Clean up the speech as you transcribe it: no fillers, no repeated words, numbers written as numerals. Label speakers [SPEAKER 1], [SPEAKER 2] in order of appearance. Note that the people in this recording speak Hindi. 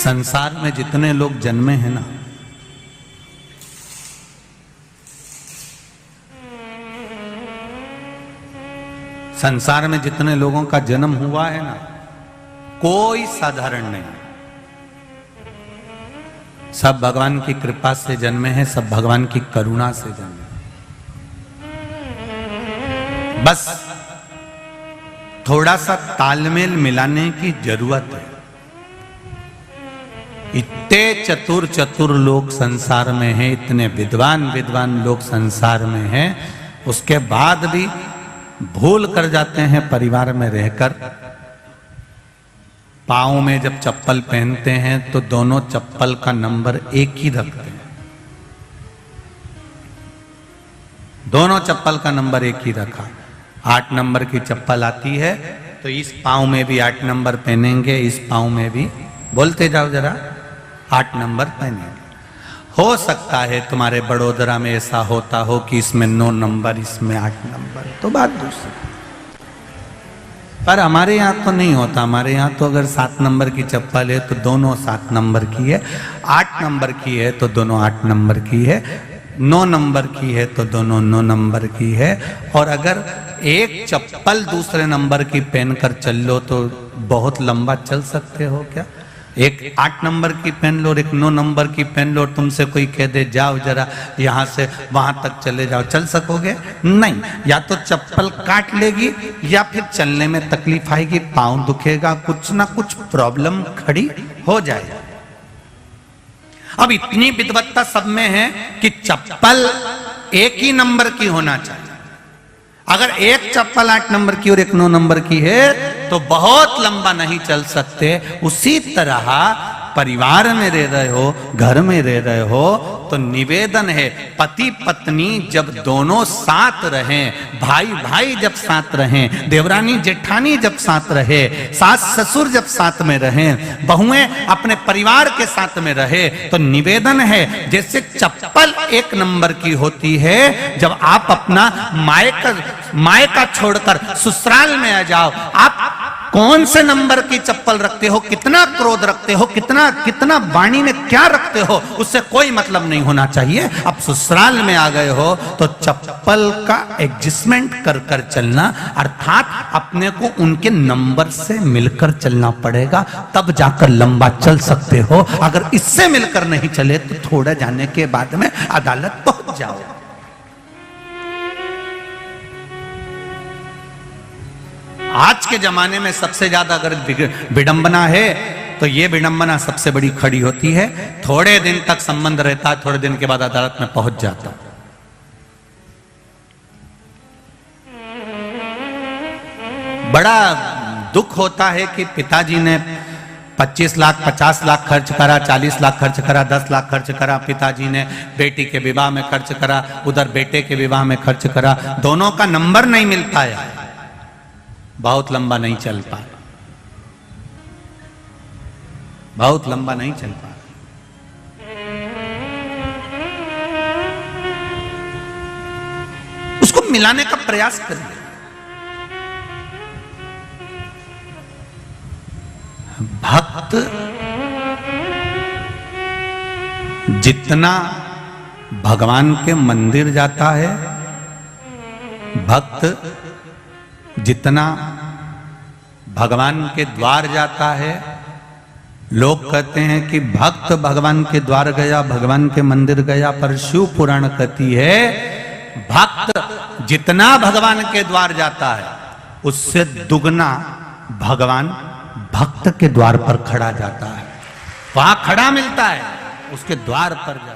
[SPEAKER 1] संसार में जितने लोग जन्मे हैं ना, संसार में जितने लोगों का जन्म हुआ है ना, कोई साधारण नहीं। सब भगवान की कृपा से जन्मे हैं, सब भगवान की करुणा से जन्मे। बस थोड़ा सा तालमेल मिलाने की जरूरत है। इतने चतुर चतुर लोग संसार में हैं, इतने विद्वान विद्वान लोग संसार में हैं, उसके बाद भी भूल कर जाते हैं परिवार में रहकर। पाँव में जब चप्पल पहनते हैं तो दोनों चप्पल का नंबर एक ही रखते हैं, दोनों चप्पल का नंबर एक ही रखा। 8 नंबर की चप्पल आती है तो इस पाँव में भी 8 नंबर पहनेंगे, इस पाँव में भी, बोलते जाओ जरा, 8 नंबर पहनेंगे। हो सकता है तुम्हारे बड़ोदरा में ऐसा होता हो कि इसमें 9 नंबर, इसमें 8 नंबर, तो बात दूसरी। पर हमारे यहाँ तो नहीं होता। हमारे यहाँ तो अगर 7 नंबर की चप्पल है तो दोनों 7 नंबर की है, 8 नंबर की है तो दोनों 8 नंबर की है, 9 नंबर की है तो दोनों 9 नंबर की है। और अगर एक चप्पल दूसरे नंबर की पहनकर चल लो तो बहुत लंबा चल सकते हो क्या? एक 8 नंबर की पहन लो और एक 9 नंबर की पहन लो, तुमसे कोई कह दे जाओ जरा यहाँ से वहां तक चले जाओ, चल सकोगे? नहीं। या तो चप्पल काट लेगी या फिर चलने में तकलीफ आएगी, पाँव दुखेगा, कुछ ना कुछ प्रॉब्लम खड़ी हो जाएगी। अब इतनी विद्वत्ता सब में है कि चप्पल एक ही नंबर की होना चाहिए। अगर एक चप्पल 8 नंबर की और एक 9 नंबर की है तो बहुत लंबा नहीं चल सकते। उसी तरह परिवार में रह रहे हो, घर में रह रहे हो, तो निवेदन है, पति पत्नी जब दोनों साथ रहें, भाई भाई जब साथ रहें, देवरानी जेठानी जब साथ रहे, सास ससुर जब साथ में रहें, बहुएं अपने परिवार के साथ में रहे, तो निवेदन है जैसे चप्पल 1 नंबर की होती है, जब आप अपना मायका छोड़कर ससुराल में आ जाओ, आप कौन से नंबर की चप्पल रखते हो, कितना क्रोध रखते हो, कितना वाणी में क्या रखते हो, उससे कोई मतलब नहीं होना चाहिए। अब ससुराल में आ गए हो तो चप्पल का एडजस्टमेंट कर कर चलना, अर्थात अपने को उनके नंबर से मिलकर चलना पड़ेगा, तब जाकर लंबा चल सकते हो। अगर इससे मिलकर नहीं चले तो थोड़ा जाने के बाद में अदालत पहुंच जाओ। आज के जमाने में सबसे ज्यादा अगर विडंबना है तो ये विडंबना सबसे बड़ी खड़ी होती है। थोड़े दिन तक संबंध रहता है, थोड़े दिन के बाद अदालत में पहुंच जाता। बड़ा दुख होता है कि पिताजी ने 25 लाख 50 लाख खर्च करा, 40 लाख खर्च करा, 10 लाख खर्च करा, पिताजी ने बेटी के विवाह में खर्च करा, उधर बेटे के विवाह में खर्च करा, दोनों का नंबर नहीं मिल पाया, बहुत लंबा नहीं चल पाया, बहुत लंबा नहीं चल पाया। उसको मिलाने का प्रयास करिए। भक्त जितना भगवान के मंदिर जाता है, भक्त जितना भगवान के द्वार जाता है, लोग कहते हैं कि भक्त भगवान के द्वार गया, भगवान के मंदिर गया, पर शिव पुराण कहती है भक्त जितना भगवान के द्वार जाता है उससे दुगना भगवान भक्त के द्वार पर खड़ा जाता है, वहां खड़ा मिलता है, उसके द्वार पर जाता है।